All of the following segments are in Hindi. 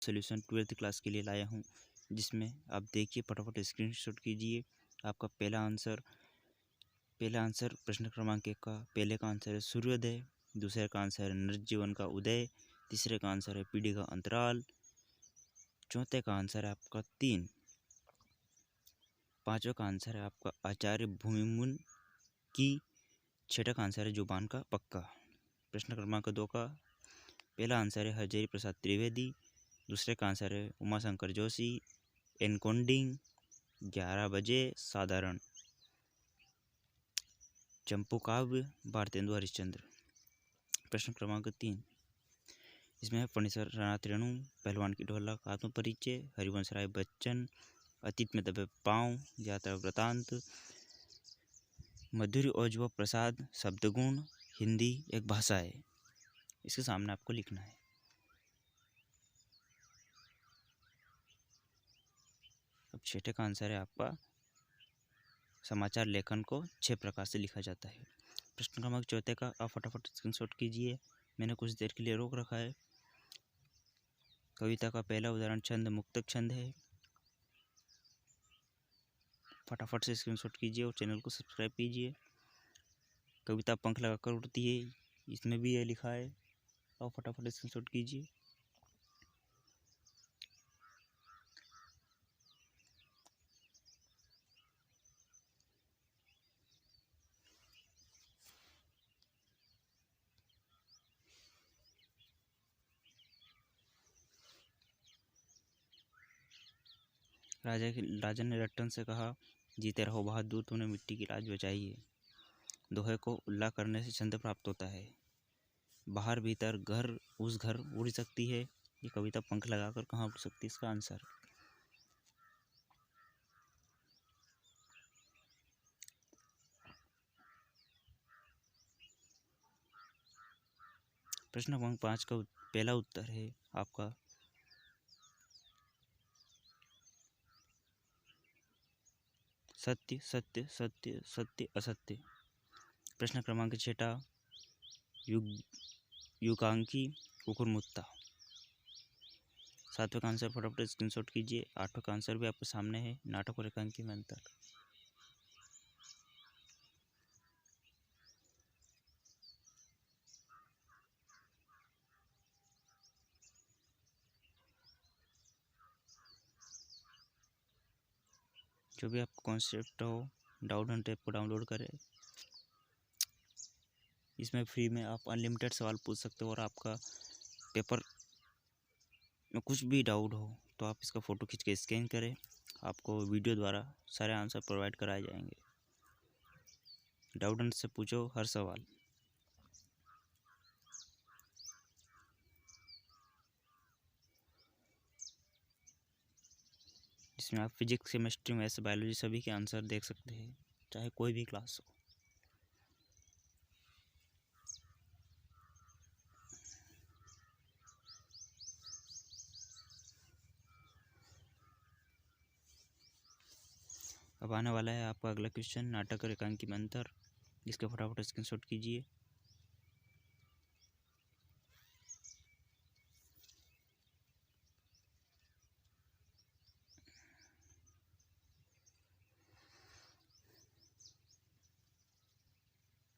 सॉल्यूशन 12th क्लास के लिए लाया हूँ, जिसमें आप देखिए, फटाफट स्क्रीनशॉट कीजिए। आपका पहला आंसर प्रश्न क्रमांक 1 का पहले का आंसर है सूर्योदय, दूसरे का आंसर है नृजीवन का उदय, तीसरे का आंसर है पीढ़ी का अंतराल, चौथे का आंसर है आपका 3, पांचवे का आंसर है आपका आचार्य भूमिमुन की, छठे का आंसर है जुबान का पक्का। प्रश्न क्रमांक 2 का पहला आंसर है हजारी प्रसाद त्रिवेदी, दूसरे का आंसर है उमाशंकर जोशी, एनकोडिंग, 11 बजे, साधारण, चंपू काव्य, भारतेंदु हरिश्चंद्र। प्रश्न क्रमांक 3 इसमें है फर्नीचर रानाथ रेणु, पहलवान की ढोलक, आत्म परिचय, हरिवंश राय बच्चन, अतीत में दबे पाँव, यात्रा वृतांत, मधुरी ओजवा प्रसाद, शब्दगुण, हिंदी एक भाषा है। इसके सामने आपको लिखना है। अब छठे का आंसर है आपका समाचार लेखन को 6 प्रकार से लिखा जाता है। प्रश्न क्रमांक 4 का आप फटाफट स्क्रीनशॉट कीजिए। मैंने कुछ देर के लिए रोक रखा है। कविता का पहला उदाहरण छंद मुक्तक छंद है। फटाफट से स्क्रीनशॉट कीजिए और चैनल को सब्सक्राइब कीजिए। कविता पंख लगाकर उड़ती है, इसमें भी यह लिखा है, और फटाफट स्क्रीनशॉट कीजिए। राजा ने रट्टन से कहा, जीते रहो बहादुर, तूने मिट्टी की लाज बचाई है। दोहे को उल्ला करने से छंद प्राप्त होता है। बाहर भीतर घर उस घर उड़ सकती है। ये कविता पंख लगाकर कहाँ उड़ सकती है? इसका आंसर प्रश्न क्रमांक 5 का पहला उत्तर है आपका सत्य सत्य सत्य सत्य असत्य। प्रश्न क्रमांक 6 युगांकी कुकुरमुत्ता। 7वें का आंसर फटाफट स्क्रीनशॉट कीजिए। 8वें का आंसर भी आपके सामने है, नाटक और एकांकी में अंतर। जो भी आपको कॉन्सेप्ट हो, डाउनलोड ऐप को डाउनलोड करें। इसमें फ्री में आप अनलिमिटेड सवाल पूछ सकते हो, और आपका पेपर में कुछ भी डाउट हो तो आप इसका फ़ोटो खींच के स्कैन करें, आपको वीडियो द्वारा सारे आंसर प्रोवाइड कराए जाएंगे। डाउट से पूछो हर सवाल। जिसमें आप फिजिक्स, केमिस्ट्री, मैथ्स, बायोलॉजी सभी के आंसर देख सकते हैं, चाहे कोई भी क्लास हो। अब आने वाला है आपका अगला क्वेश्चन, नाटक और एकांकी में अंतर। इसके फटाफट स्क्रीनशॉट कीजिए।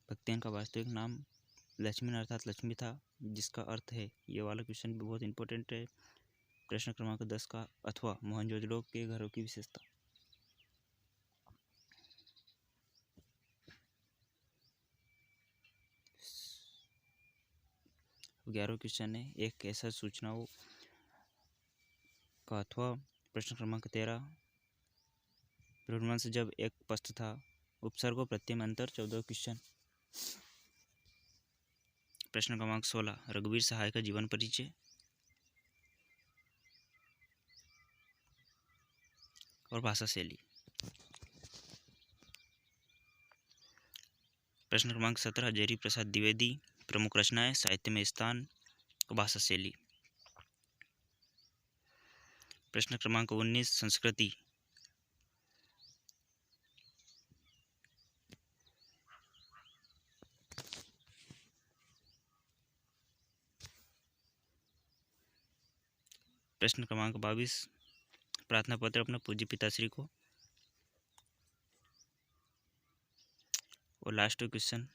भक्तियान का वास्तविक नाम लक्ष्मण अर्थात लक्ष्मी था, जिसका अर्थ है, ये वाला क्वेश्चन भी बहुत इंपॉर्टेंट है। प्रश्न क्रमांक 10 का अथवा मोहनजोदड़ो के घरों की विशेषता। 11वां क्वेश्चन है, एक ऐसा सूचनाओं का अथवा। प्रश्न क्रमांक 13 से जब एक पस्त था, उपसर्ग प्रत्यय में अंतर। 14वां क्वेश्चन। प्रश्न क्रमांक 16 रघुवीर सहाय का जीवन परिचय और भाषा शैली। प्रश्न क्रमांक 17 हजारी प्रसाद द्विवेदी, प्रमुख रचनाएं, साहित्य में स्थान और भाषा शैली। प्रश्न क्रमांक 19 संस्कृति। प्रश्न क्रमांक 22, प्रार्थना पत्र अपने पूज्य पिताश्री को। और लास्ट क्वेश्चन,